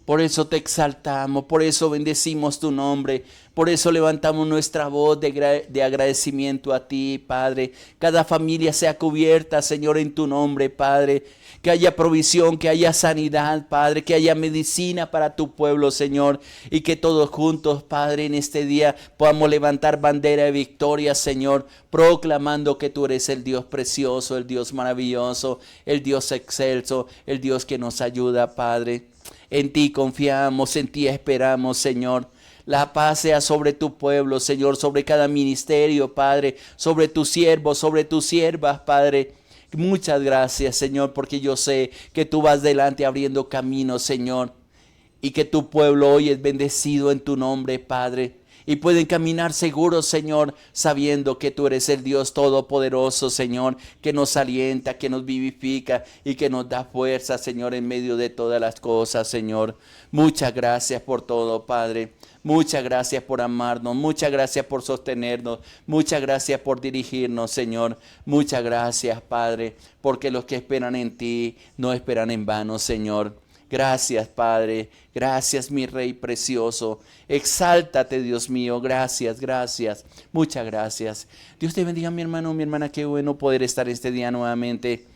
Por eso te exaltamos, por eso bendecimos tu nombre, por eso levantamos nuestra voz de agradecimiento a ti, Padre. Cada familia sea cubierta, Señor, en tu nombre, Padre. Que haya provisión, que haya sanidad, Padre, que haya medicina para tu pueblo, Señor. Y que todos juntos, Padre, en este día podamos levantar bandera de victoria, Señor, proclamando que tú eres el Dios precioso, el Dios maravilloso, el Dios excelso, el Dios que nos ayuda, Padre. En ti confiamos, en ti esperamos, Señor. La paz sea sobre tu pueblo, Señor, sobre cada ministerio, Padre, sobre tus siervos, sobre tus siervas, Padre. Muchas gracias, Señor, porque yo sé que tú vas delante abriendo caminos, Señor, y que tu pueblo hoy es bendecido en tu nombre, Padre. Y pueden caminar seguros, Señor, sabiendo que tú eres el Dios todopoderoso, Señor, que nos alienta, que nos vivifica y que nos da fuerza, Señor, en medio de todas las cosas, Señor. Muchas gracias por todo, Padre. Muchas gracias por amarnos, muchas gracias por sostenernos, muchas gracias por dirigirnos, Señor. Muchas gracias, Padre, porque los que esperan en ti no esperan en vano, Señor. Gracias, Padre. Gracias, mi Rey precioso. Exáltate, Dios mío. Gracias, gracias. Muchas gracias. Dios te bendiga, mi hermano, mi hermana. Qué bueno poder estar este día nuevamente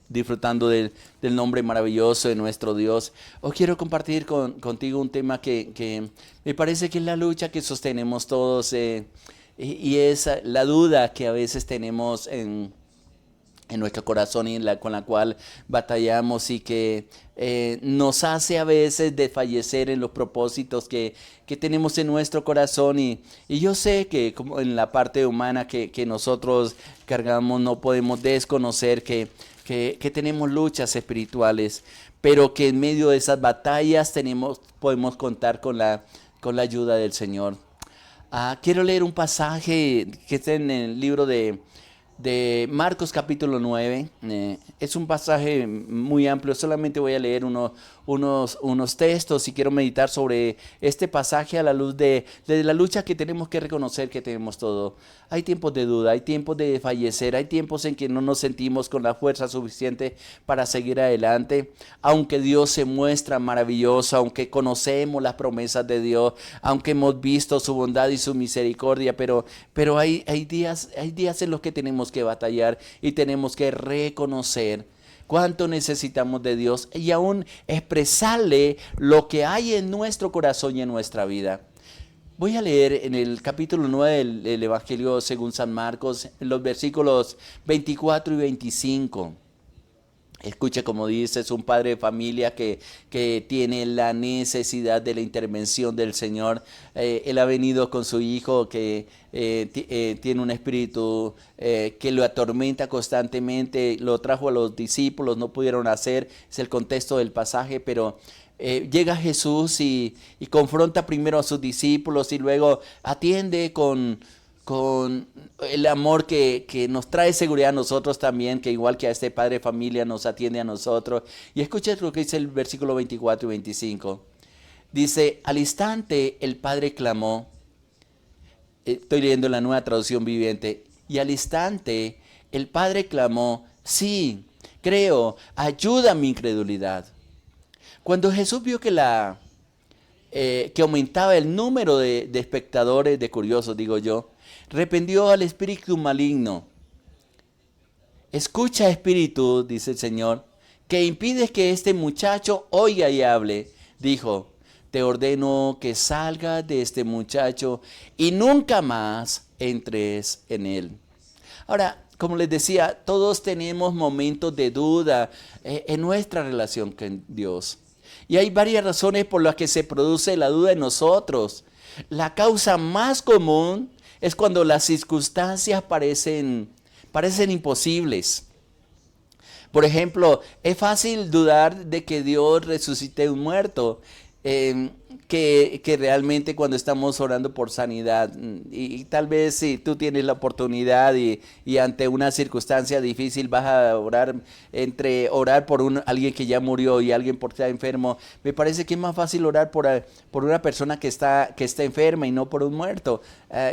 disfrutando del nombre maravilloso de nuestro Dios. Hoy quiero compartir contigo un tema que me parece que es la lucha que sostenemos todos y es la duda que a veces tenemos en nuestro corazón y con la cual batallamos y que nos hace a veces desfallecer en los propósitos que tenemos en nuestro corazón y yo sé que como en la parte humana que nosotros cargamos no podemos desconocer que tenemos luchas espirituales, pero que en medio de esas batallas podemos contar con la ayuda del Señor. Quiero leer un pasaje que está en el libro de Marcos capítulo 9. Es un pasaje muy amplio, solamente voy a leer unos textos y quiero meditar sobre este pasaje a la luz de la lucha que tenemos que reconocer que tenemos todo. Hay tiempos de duda, hay tiempos de fallecer, hay tiempos en que no nos sentimos con la fuerza suficiente para seguir adelante, aunque Dios se muestra maravilloso, aunque conocemos las promesas de Dios, aunque hemos visto su bondad y su misericordia, pero hay días en los que tenemos que batallar y tenemos que reconocer cuánto necesitamos de Dios y aún expresarle lo que hay en nuestro corazón y en nuestra vida. Voy a leer en el capítulo 9 del Evangelio según San Marcos, en los versículos 24 y 25. Escuche como dice, es un padre de familia que tiene la necesidad de la intervención del Señor. Él ha venido con su hijo que tiene un espíritu que lo atormenta constantemente. Lo trajo a los discípulos, no pudieron hacer, es el contexto del pasaje, pero llega Jesús y confronta primero a sus discípulos y luego atiende con el amor que nos trae seguridad a nosotros también, que igual que a este padre de familia nos atiende a nosotros. Y escucha lo que dice el versículo 24 y 25. Dice, al instante el padre clamó, estoy leyendo la Nueva Traducción Viviente, y al instante el padre clamó, sí, creo, ayuda a mi incredulidad. Cuando Jesús vio que aumentaba el número de espectadores, de curiosos, digo yo, reprendió al espíritu maligno. Escucha, espíritu, dice el Señor, que impides que este muchacho oiga y hable. Dijo, te ordeno que salgas de este muchacho y nunca más entres en él. Ahora, como les decía, todos tenemos momentos de duda en nuestra relación con Dios. Y hay varias razones por las que se produce la duda en nosotros. La causa más común es cuando las circunstancias parecen imposibles. Por ejemplo, es fácil dudar de que Dios resucite un muerto. que realmente cuando estamos orando por sanidad, y tal vez si tú tienes la oportunidad y ante una circunstancia difícil vas a orar, entre orar por alguien que ya murió y alguien por estar enfermo, me parece que es más fácil orar por una persona que está enferma y no por un muerto.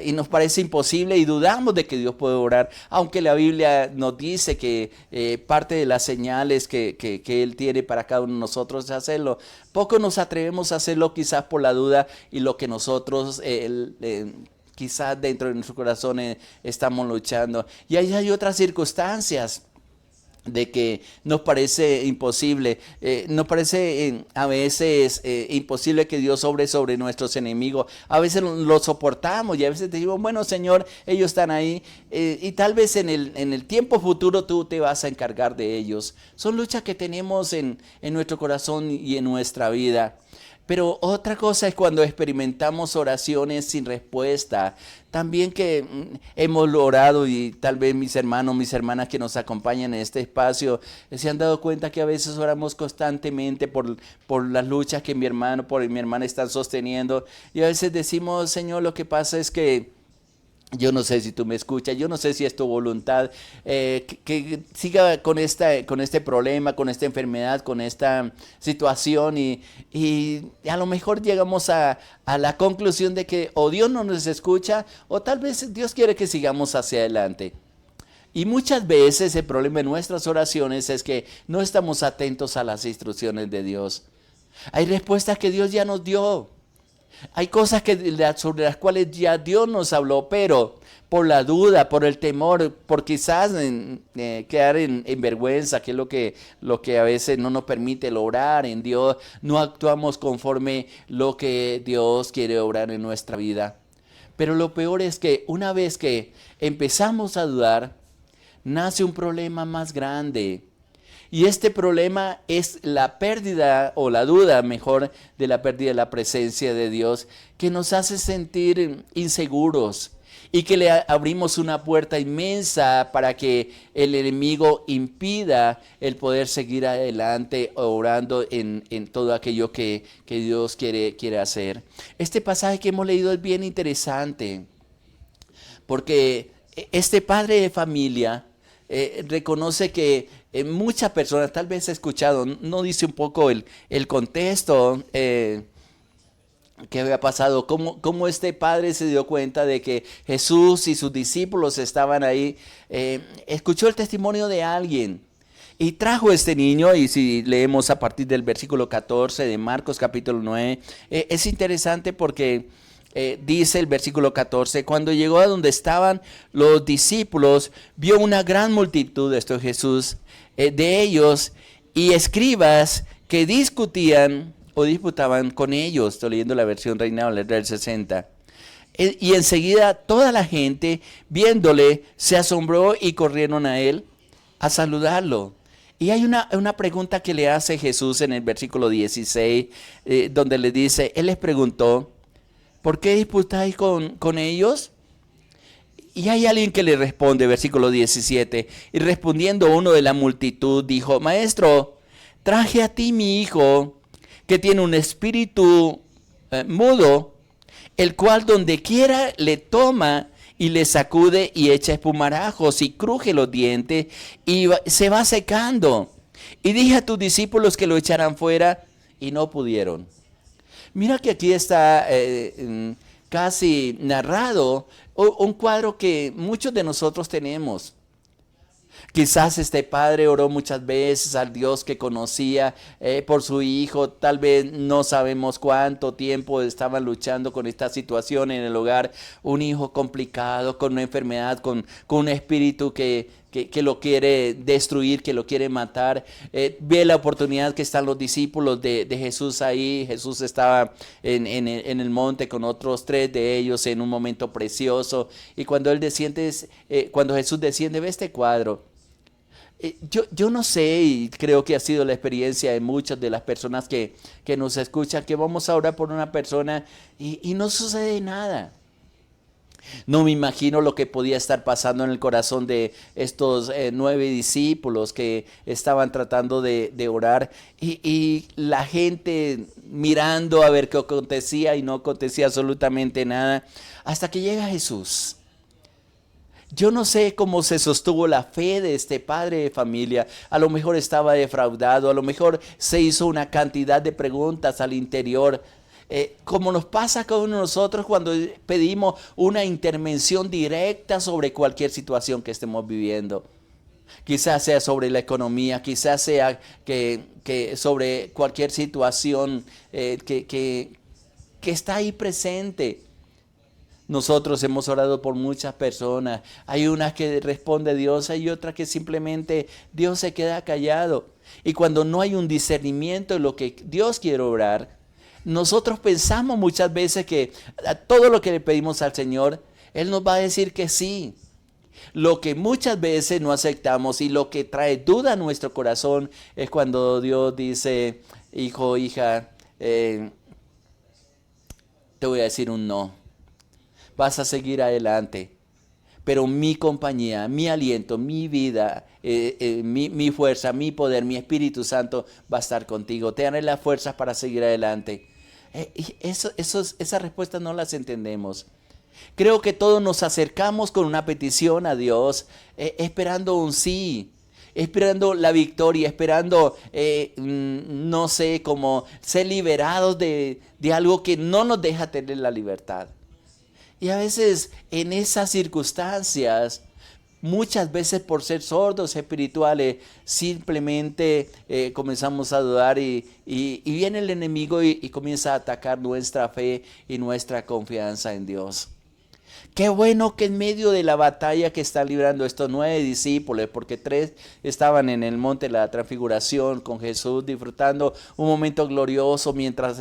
Y nos parece imposible y dudamos de que Dios puede orar, aunque la Biblia nos dice que parte de las señales que Él tiene para cada uno de nosotros es hacerlo. Poco nos atrevemos a hacerlo quizás por la duda y lo que nosotros quizás dentro de nuestro corazón estamos luchando. Y ahí hay otras circunstancias de que nos parece imposible, nos parece a veces imposible que Dios obre sobre nuestros enemigos. A veces lo soportamos y a veces te digo, bueno Señor, ellos están ahí y tal vez en el tiempo futuro tú te vas a encargar de ellos. Son luchas que tenemos en nuestro corazón y en nuestra vida. Pero otra cosa es cuando experimentamos oraciones sin respuesta. También que hemos orado y tal vez mis hermanos, mis hermanas que nos acompañan en este espacio se han dado cuenta que a veces oramos constantemente por las luchas que mi hermano, por mi hermana están sosteniendo. Y a veces decimos, Señor, lo que pasa es que yo no sé si tú me escuchas, yo no sé si es tu voluntad que siga con este problema, con esta enfermedad, con esta situación y a lo mejor llegamos a la conclusión de que o Dios no nos escucha o tal vez Dios quiere que sigamos hacia adelante. Y muchas veces el problema en nuestras oraciones es que no estamos atentos a las instrucciones de Dios. Hay respuestas que Dios ya nos dio. Hay cosas sobre las cuales ya Dios nos habló, pero por la duda, por el temor, por quizás quedar en vergüenza, que es lo que a veces no nos permite lograr en Dios, no actuamos conforme lo que Dios quiere obrar en nuestra vida. Pero lo peor es que una vez que empezamos a dudar, nace un problema más grande. Y este problema es la pérdida, o la duda mejor, de la pérdida de la presencia de Dios, que nos hace sentir inseguros y que le abrimos una puerta inmensa para que el enemigo impida el poder seguir adelante orando en todo aquello que Dios quiere hacer. Este pasaje que hemos leído es bien interesante, porque este padre de familia reconoce que muchas personas, tal vez he escuchado, no dice un poco el contexto que había pasado, cómo este padre se dio cuenta de que Jesús y sus discípulos estaban ahí, escuchó el testimonio de alguien y trajo a este niño, y si leemos a partir del versículo 14 de Marcos capítulo 9, es interesante porque dice el versículo 14, cuando llegó a donde estaban los discípulos, vio una gran multitud, esto es Jesús, de ellos y escribas que discutían o disputaban con ellos. Estoy leyendo la versión Reina Valera del 60. Y enseguida toda la gente, viéndole, se asombró y corrieron a él a saludarlo. Y hay una pregunta que le hace Jesús en el versículo 16, donde le dice, él les preguntó, ¿por qué disputáis con ellos? Y hay alguien que le responde, versículo 17, y respondiendo uno de la multitud, dijo, Maestro, traje a ti mi hijo, que tiene un espíritu mudo, el cual donde quiera le toma y le sacude y echa espumarajos y cruje los dientes y se va secando. Y dije a tus discípulos que lo echaran fuera y no pudieron. Mira que aquí está casi narrado un cuadro que muchos de nosotros tenemos. Quizás este padre oró muchas veces al Dios que conocía por su hijo. Tal vez no sabemos cuánto tiempo estaban luchando con esta situación en el hogar. Un hijo complicado, con una enfermedad, con un espíritu que lo quiere destruir, que lo quiere matar. Ve la oportunidad que están los discípulos de Jesús ahí. Jesús estaba en el monte con otros 3 de ellos en un momento precioso. Y cuando cuando Jesús desciende, ve este cuadro. Yo no sé, y creo que ha sido la experiencia de muchas de las personas que nos escuchan, que vamos a orar por una persona y no sucede nada. No me imagino lo que podía estar pasando en el corazón de estos 9 discípulos que estaban tratando de orar y la gente mirando a ver qué acontecía y no acontecía absolutamente nada hasta que llega Jesús. Yo no sé cómo se sostuvo la fe de este padre de familia. A lo mejor estaba defraudado, a lo mejor se hizo una cantidad de preguntas al interior. Como nos pasa con nosotros cuando pedimos una intervención directa sobre cualquier situación que estemos viviendo. Quizás sea sobre la economía, quizás sea que sobre cualquier situación que está ahí presente. Nosotros hemos orado por muchas personas. Hay una que responde a Dios, hay otra que simplemente Dios se queda callado. Y cuando no hay un discernimiento de lo que Dios quiere obrar, nosotros pensamos muchas veces que a todo lo que le pedimos al Señor, Él nos va a decir que sí. Lo que muchas veces no aceptamos y lo que trae duda a nuestro corazón es cuando Dios dice, hijo, hija, te voy a decir un no. Vas a seguir adelante, pero mi compañía, mi aliento, mi vida, mi fuerza, mi poder, mi Espíritu Santo va a estar contigo. Te daré las fuerzas para seguir adelante. Esas respuestas no las entendemos. Creo que todos nos acercamos con una petición a Dios, esperando un sí, esperando la victoria, esperando, no sé, como ser liberados de algo que no nos deja tener la libertad. Y a veces en esas circunstancias, muchas veces por ser sordos espirituales, simplemente comenzamos a dudar y viene el enemigo y comienza a atacar nuestra fe y nuestra confianza en Dios. Qué bueno que en medio de la batalla que están librando estos 9 discípulos, porque 3 estaban en el monte de la transfiguración con Jesús, disfrutando un momento glorioso, mientras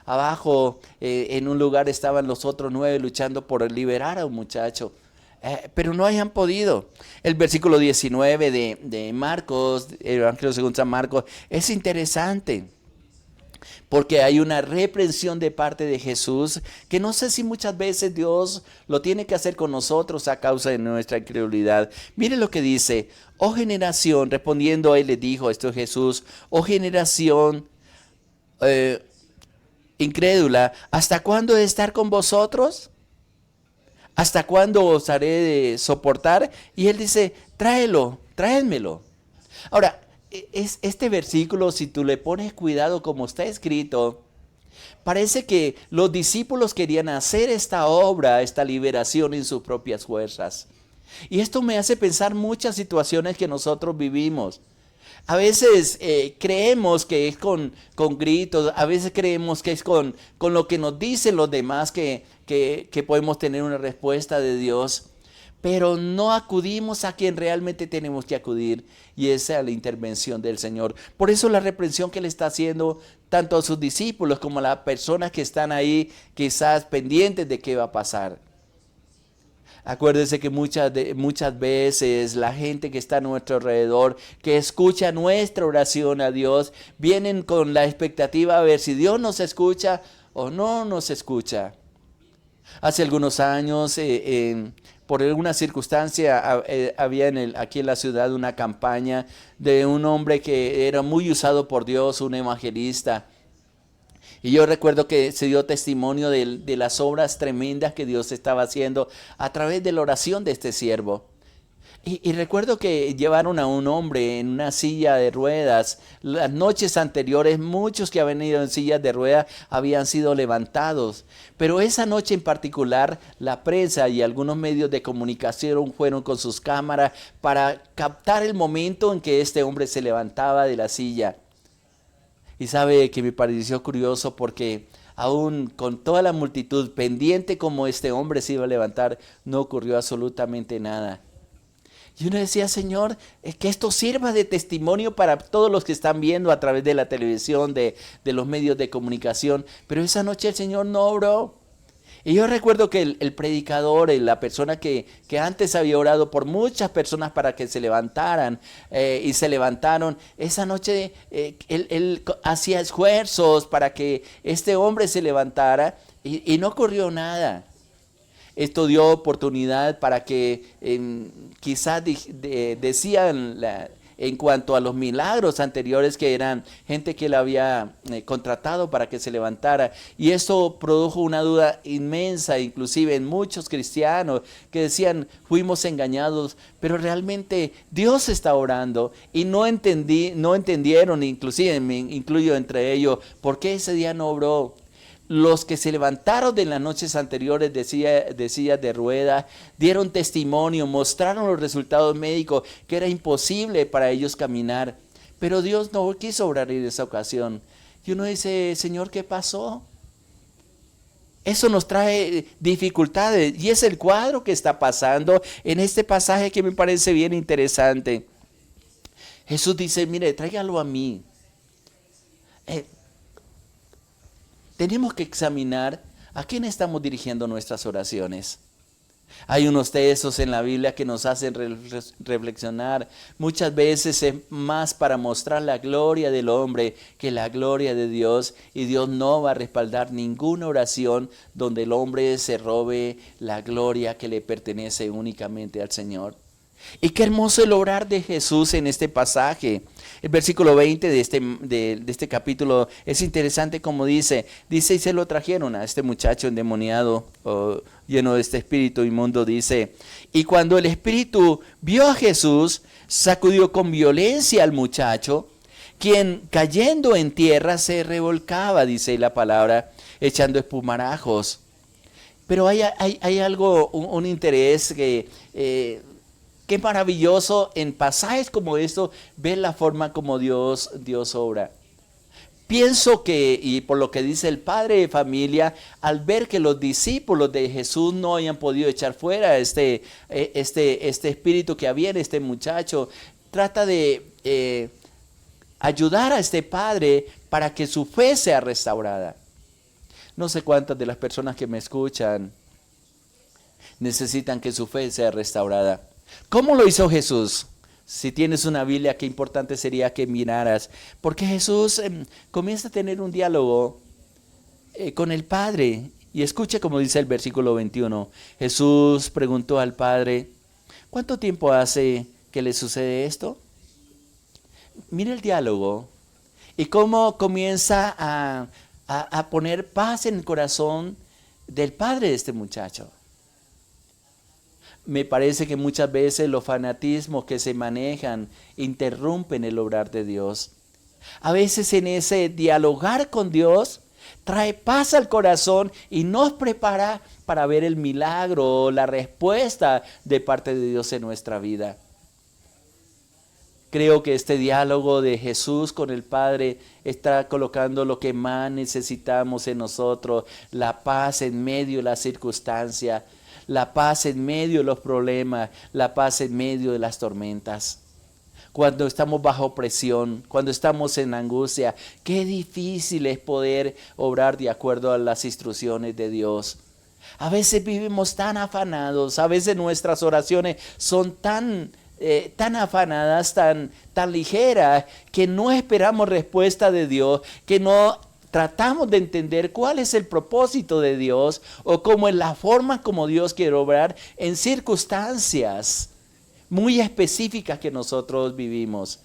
abajo en un lugar estaban los otros 9 luchando por liberar a un muchacho. Pero no hayan podido. El versículo 19 de Marcos, el Evangelio según San Marcos, es interesante. Porque hay una reprensión de parte de Jesús que no sé si muchas veces Dios lo tiene que hacer con nosotros a causa de nuestra incredulidad. Mire lo que dice, oh generación, respondiendo él le dijo, esto es Jesús, oh generación incrédula, ¿hasta cuándo he de estar con vosotros? ¿Hasta cuándo os haré de soportar? Y él dice, tráemelo. Ahora, este versículo, si tú le pones cuidado como está escrito, parece que los discípulos querían hacer esta obra, esta liberación en sus propias fuerzas. Y esto me hace pensar muchas situaciones que nosotros vivimos. A veces creemos que es con gritos, a veces creemos que es con lo que nos dicen los demás que podemos tener una respuesta de Dios. Pero no acudimos a quien realmente tenemos que acudir, y esa es la intervención del Señor. Por eso la reprensión que le está haciendo tanto a sus discípulos como a las personas que están ahí quizás pendientes de qué va a pasar. Acuérdese que muchas veces la gente que está a nuestro alrededor, que escucha nuestra oración a Dios, vienen con la expectativa a ver si Dios nos escucha o no nos escucha. Hace algunos años, por alguna circunstancia, había aquí en la ciudad una campaña de un hombre que era muy usado por Dios, un evangelista. Y yo recuerdo que se dio testimonio de las obras tremendas que Dios estaba haciendo a través de la oración de este siervo. Y recuerdo que llevaron a un hombre en una silla de ruedas. Las noches anteriores, muchos que habían ido en sillas de ruedas habían sido levantados. Pero esa noche en particular, la prensa y algunos medios de comunicación fueron con sus cámaras para captar el momento en que este hombre se levantaba de la silla. Y sabe que me pareció curioso porque aún con toda la multitud pendiente como este hombre se iba a levantar, no ocurrió absolutamente nada. Y uno decía, Señor, que esto sirva de testimonio para todos los que están viendo a través de la televisión, de los medios de comunicación. Pero esa noche el Señor no obró. Y yo recuerdo que el predicador, la persona que antes había orado por muchas personas para que se levantaran y se levantaron, esa noche él hacía esfuerzos para que este hombre se levantara y no ocurrió nada. Esto dio oportunidad para que quizás decían en cuanto a los milagros anteriores, que eran gente que la había contratado para que se levantara. Y esto produjo una duda inmensa, inclusive en muchos cristianos que decían, fuimos engañados, pero realmente Dios está orando. Y no entendieron, inclusive me incluyo entre ellos, por qué ese día no obró. Los que se levantaron de las noches anteriores de sillas de ruedas, dieron testimonio, mostraron los resultados médicos, que era imposible para ellos caminar. Pero Dios no quiso obrar en esa ocasión. Y uno dice, Señor, ¿qué pasó? Eso nos trae dificultades. Y es el cuadro que está pasando en este pasaje que me parece bien interesante. Jesús dice, mire, tráigalo a mí. Tenemos que examinar a quién estamos dirigiendo nuestras oraciones. Hay unos textos en la Biblia que nos hacen reflexionar. Muchas veces es más para mostrar la gloria del hombre que la gloria de Dios. Y Dios no va a respaldar ninguna oración donde el hombre se robe la gloria que le pertenece únicamente al Señor. Y qué hermoso el obrar de Jesús en este pasaje. El versículo 20 de este capítulo es interesante como dice, y se lo trajeron a este muchacho endemoniado, lleno de este espíritu inmundo, dice, y cuando el espíritu vio a Jesús, sacudió con violencia al muchacho, quien cayendo en tierra se revolcaba, dice la palabra, echando espumarajos. Pero hay algo, un interés que... Qué maravilloso en pasajes como estos ver la forma como Dios obra. Pienso que, y por lo que dice el padre de familia, al ver que los discípulos de Jesús no hayan podido echar fuera este espíritu que había en este muchacho, trata de ayudar a este padre para que su fe sea restaurada. No sé cuántas de las personas que me escuchan necesitan que su fe sea restaurada. ¿Cómo lo hizo Jesús? Si tienes una Biblia, qué importante sería que miraras. Porque Jesús comienza a tener un diálogo con el Padre. Y escuche como dice el versículo 21. Jesús preguntó al Padre, ¿cuánto tiempo hace que le sucede esto? Mira el diálogo y cómo comienza a poner paz en el corazón del padre de este muchacho. Me parece que muchas veces los fanatismos que se manejan interrumpen el obrar de Dios. A veces en ese dialogar con Dios trae paz al corazón y nos prepara para ver el milagro, la respuesta de parte de Dios en nuestra vida. Creo que este diálogo de Jesús con el Padre está colocando lo que más necesitamos en nosotros, la paz en medio de la circunstancia, la paz en medio de los problemas, la paz en medio de las tormentas. Cuando estamos bajo presión, cuando estamos en angustia, qué difícil es poder obrar de acuerdo a las instrucciones de Dios. A veces vivimos tan afanados, a veces nuestras oraciones son tan afanadas, tan ligeras, que no esperamos respuesta de Dios, que no tratamos de entender cuál es el propósito de Dios o cómo es la forma como Dios quiere obrar en circunstancias muy específicas que nosotros vivimos.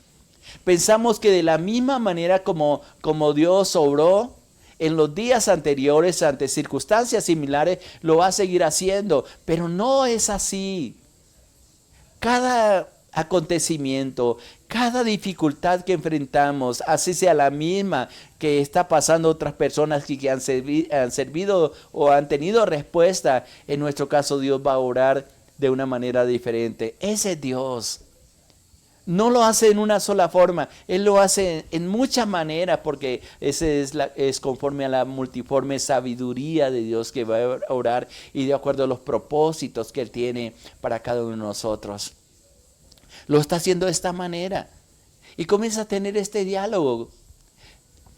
Pensamos que de la misma manera como Dios obró en los días anteriores ante circunstancias similares, lo va a seguir haciendo, pero no es así. Cada acontecimiento, cada dificultad que enfrentamos, así sea la misma que está pasando otras personas que han servido o han tenido respuesta, en nuestro caso Dios va a orar de una manera diferente. Ese es Dios. No lo hace en una sola forma, Él lo hace en muchas maneras, porque ese es conforme a la multiforme sabiduría de Dios que va a orar y de acuerdo a los propósitos que Él tiene para cada uno de nosotros. Lo está haciendo de esta manera y comienza a tener este diálogo.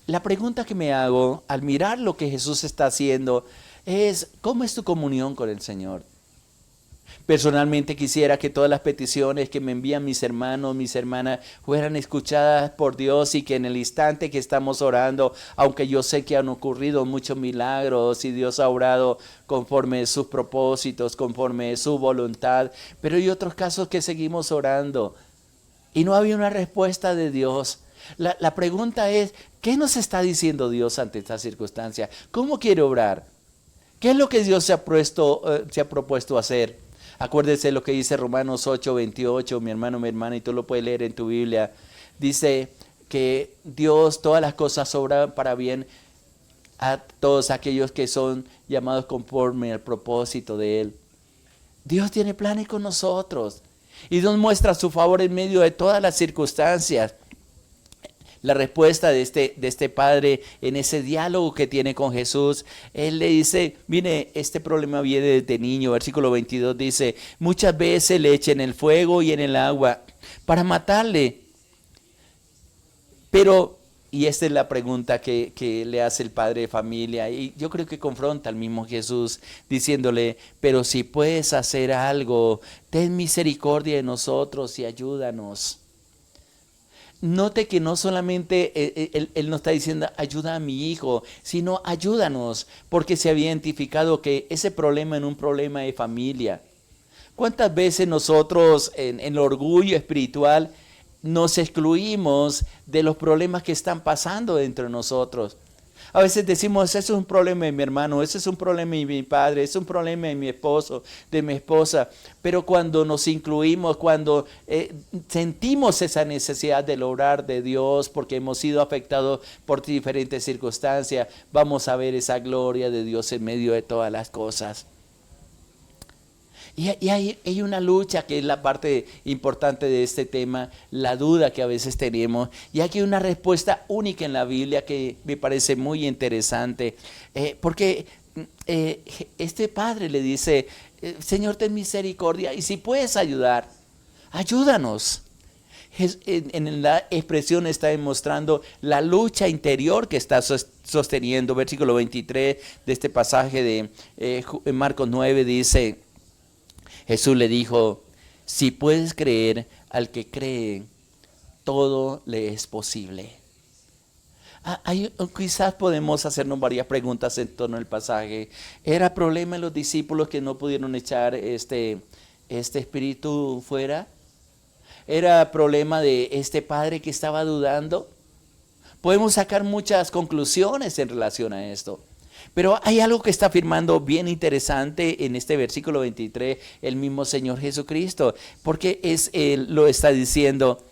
La pregunta que me hago al mirar lo que Jesús está haciendo es, ¿cómo es tu comunión con el Señor? Personalmente quisiera que todas las peticiones que me envían mis hermanos, mis hermanas, fueran escuchadas por Dios y que en el instante que estamos orando, aunque yo sé que han ocurrido muchos milagros y Dios ha obrado conforme a sus propósitos, conforme a su voluntad, pero hay otros casos que seguimos orando y no había una respuesta de Dios. La pregunta es, ¿qué nos está diciendo Dios ante esta circunstancia? ¿Cómo quiere obrar? ¿Qué es lo que Dios se ha propuesto hacer? Acuérdese lo que dice Romanos 8:28, mi hermano, mi hermana, y tú lo puedes leer en tu Biblia. Dice que Dios, todas las cosas obran para bien a todos aquellos que son llamados conforme al propósito de Él. Dios tiene planes con nosotros y nos muestra su favor en medio de todas las circunstancias. La respuesta de este padre en ese diálogo que tiene con Jesús, él le dice, mire, este problema viene desde niño. Versículo 22 dice, muchas veces le eché en el fuego y en el agua para matarle. Pero, y esta es la pregunta que le hace el padre de familia, y yo creo que confronta al mismo Jesús diciéndole, pero si puedes hacer algo, ten misericordia de nosotros y ayúdanos. Note que no solamente él no está diciendo ayuda a mi hijo, sino ayúdanos, porque se había identificado que ese problema era un problema de familia. ¿Cuántas veces nosotros en el orgullo espiritual nos excluimos de los problemas que están pasando dentro de nosotros? A veces decimos, ese es un problema de mi hermano, ese es un problema de mi padre, ese es un problema de mi esposo, de mi esposa. Pero cuando nos incluimos, cuando sentimos esa necesidad del obrar de Dios porque hemos sido afectados por diferentes circunstancias, vamos a ver esa gloria de Dios en medio de todas las cosas. Y hay una lucha que es la parte importante de este tema, la duda que a veces tenemos. Y aquí hay una respuesta única en la Biblia que me parece muy interesante. Porque este padre le dice, Señor, ten misericordia y si puedes ayudar, ayúdanos. En la expresión está demostrando la lucha interior que está sosteniendo. Versículo 23 de este pasaje de Marcos 9 dice, Jesús le dijo, si puedes creer, al que cree, todo le es posible. Quizás podemos hacernos varias preguntas en torno al pasaje. ¿Era problema en los discípulos que no pudieron echar este espíritu fuera? ¿Era problema de este padre que estaba dudando? Podemos sacar muchas conclusiones en relación a esto. Pero hay algo que está afirmando bien interesante en este versículo 23, el mismo Señor Jesucristo, porque Él lo está diciendo,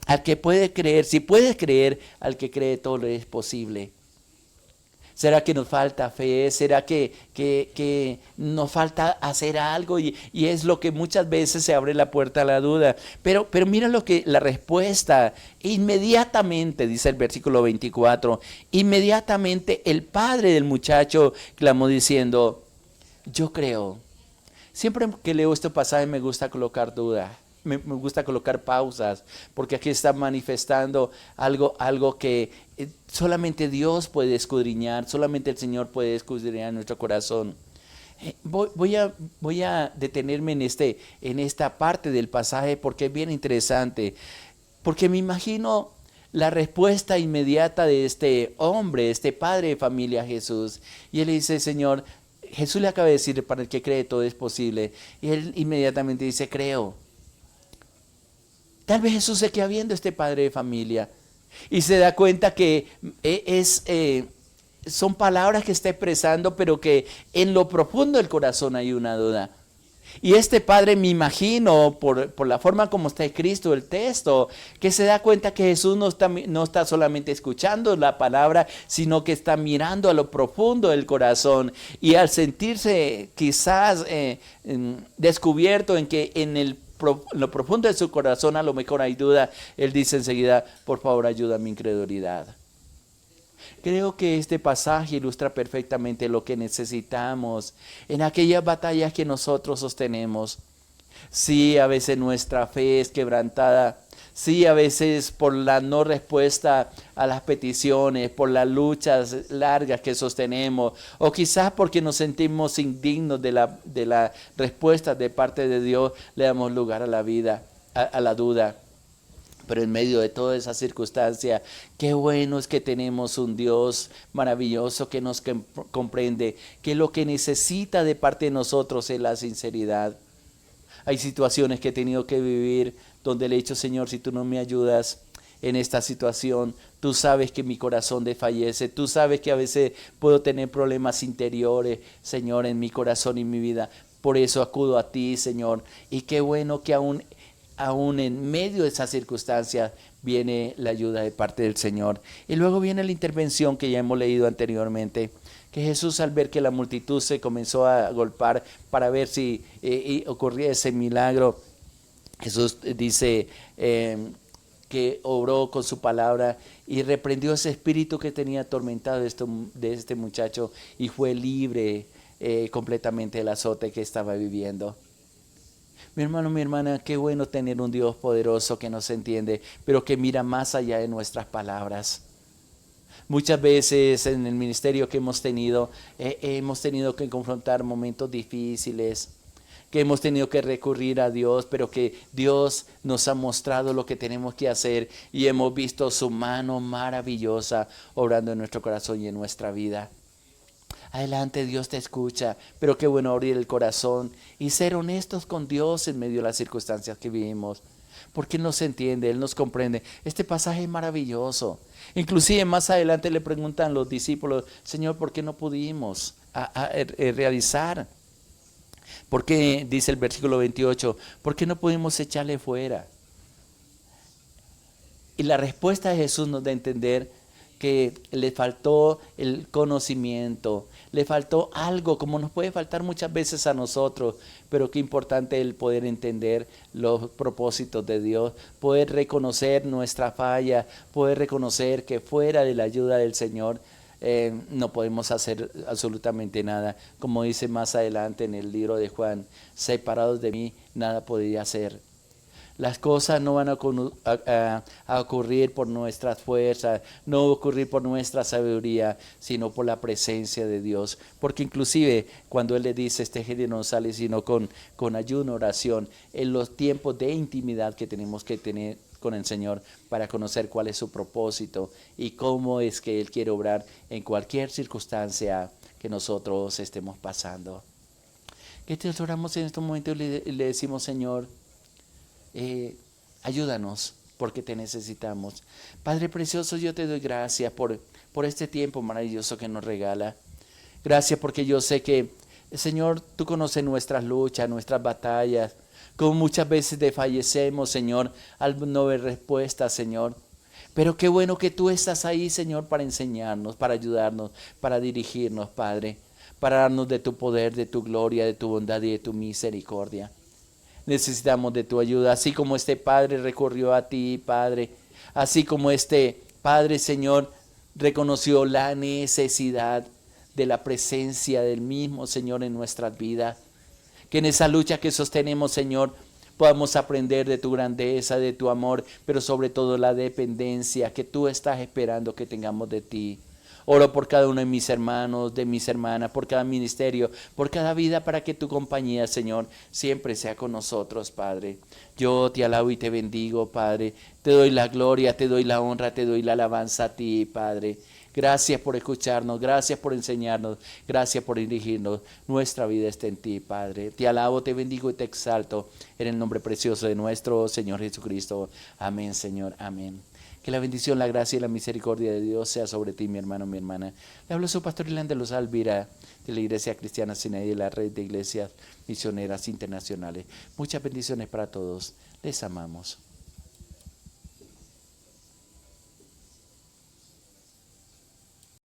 al que puede creer, si puedes creer, al que cree todo le es posible. ¿Será que nos falta fe? ¿Será que nos falta hacer algo? Y es lo que muchas veces se abre la puerta a la duda. Pero mira la respuesta. Inmediatamente, dice el versículo 24, inmediatamente el padre del muchacho clamó diciendo, yo creo. Siempre que leo este pasaje me gusta colocar duda. Me gusta colocar pausas, porque aquí está manifestando algo que solamente Dios puede escudriñar, solamente el Señor puede escudriñar nuestro corazón. Voy a detenerme en esta parte del pasaje porque es bien interesante, porque me imagino la respuesta inmediata de este hombre, este padre de familia Jesús, y él le dice, Señor, Jesús le acaba de decir, para el que cree todo es posible, y él inmediatamente dice, creo. Tal vez Jesús se queda viendo a este padre de familia y se da cuenta que son palabras que está expresando, pero que en lo profundo del corazón hay una duda. Y este padre, me imagino, por la forma como está escrito el texto, que se da cuenta que Jesús no está solamente escuchando la palabra, sino que está mirando a lo profundo del corazón. Y al sentirse quizás descubierto en que en lo profundo de su corazón a lo mejor hay duda, él dice enseguida, por favor ayuda a mi incredulidad. Creo que este pasaje ilustra perfectamente lo que necesitamos en aquellas batallas que nosotros sostenemos. Sí, a veces nuestra fe es quebrantada. Sí, a veces por la no respuesta a las peticiones, por las luchas largas que sostenemos, o quizás porque nos sentimos indignos de la respuesta de parte de Dios, le damos lugar a la vida, a la duda. Pero en medio de toda esa circunstancia, qué bueno es que tenemos un Dios maravilloso que nos comprende, que lo que necesita de parte de nosotros es la sinceridad. Hay situaciones que he tenido que vivir donde le he dicho, Señor, si tú no me ayudas en esta situación, tú sabes que mi corazón desfallece, tú sabes que a veces puedo tener problemas interiores, Señor, en mi corazón y mi vida. Por eso acudo a ti, Señor. Y qué bueno que aún en medio de esas circunstancias viene la ayuda de parte del Señor. Y luego viene la intervención que ya hemos leído anteriormente, que Jesús, al ver que la multitud se comenzó a golpear para ver si ocurría ese milagro, Jesús dice que obró con su palabra y reprendió ese espíritu que tenía atormentado de este muchacho y fue libre completamente del azote que estaba viviendo. Mi hermano, mi hermana, qué bueno tener un Dios poderoso que nos entiende, pero que mira más allá de nuestras palabras. Muchas veces en el ministerio que hemos tenido que confrontar momentos difíciles, que hemos tenido que recurrir a Dios, pero que Dios nos ha mostrado lo que tenemos que hacer y hemos visto su mano maravillosa obrando en nuestro corazón y en nuestra vida. Adelante, Dios te escucha, pero qué bueno abrir el corazón y ser honestos con Dios en medio de las circunstancias que vivimos. Porque Él nos entiende, Él nos comprende. Este pasaje es maravilloso. Inclusive más adelante le preguntan los discípulos, Señor, ¿por qué no pudimos realizar? ¿Por qué, dice el versículo 28, por qué no pudimos echarle fuera? Y la respuesta de Jesús nos da a entender que le faltó el conocimiento, le faltó algo, como nos puede faltar muchas veces a nosotros, pero qué importante el poder entender los propósitos de Dios, poder reconocer nuestra falla, poder reconocer que fuera de la ayuda del Señor no podemos hacer absolutamente nada. Como dice más adelante en el libro de Juan, separados de mí nada podría hacer. Las cosas no van a ocurrir por nuestras fuerzas, no va a ocurrir por nuestra sabiduría, sino por la presencia de Dios. Porque inclusive cuando Él le dice, este genio no sale sino con ayuno, oración, en los tiempos de intimidad que tenemos que tener con el Señor para conocer cuál es su propósito y cómo es que Él quiere obrar en cualquier circunstancia que nosotros estemos pasando. Que te oramos en estos momentos y le decimos, Señor, ayúdanos porque te necesitamos. Padre precioso, yo te doy gracias por este tiempo maravilloso que nos regala. Gracias porque yo sé que, Señor, tú conoces nuestras luchas, nuestras batallas, como muchas veces desfallecemos, Señor, al no ver respuesta, Señor. Pero qué bueno que tú estás ahí, Señor, para enseñarnos, para ayudarnos, para dirigirnos, Padre, para darnos de tu poder, de tu gloria, de tu bondad y de tu misericordia. Necesitamos de tu ayuda, así como este Padre recurrió a ti, Padre, así como este Padre, Señor, reconoció la necesidad de la presencia del mismo Señor en nuestras vidas. Que en esa lucha que sostenemos, Señor, podamos aprender de tu grandeza, de tu amor, pero sobre todo la dependencia que tú estás esperando que tengamos de ti. Oro por cada uno de mis hermanos, de mis hermanas, por cada ministerio, por cada vida, para que tu compañía, Señor, siempre sea con nosotros, Padre. Yo te alabo y te bendigo, Padre. Te doy la gloria, te doy la honra, te doy la alabanza a ti, Padre. Gracias por escucharnos, gracias por enseñarnos, gracias por dirigirnos. Nuestra vida está en ti, Padre. Te alabo, te bendigo y te exalto en el nombre precioso de nuestro Señor Jesucristo. Amén, Señor, amén. Que la bendición, la gracia y la misericordia de Dios sea sobre ti, mi hermano, mi hermana. Le hablo su pastor Ilan de los Alvira, de la Iglesia Cristiana Sinaí, de la red de iglesias misioneras internacionales. Muchas bendiciones para todos. Les amamos.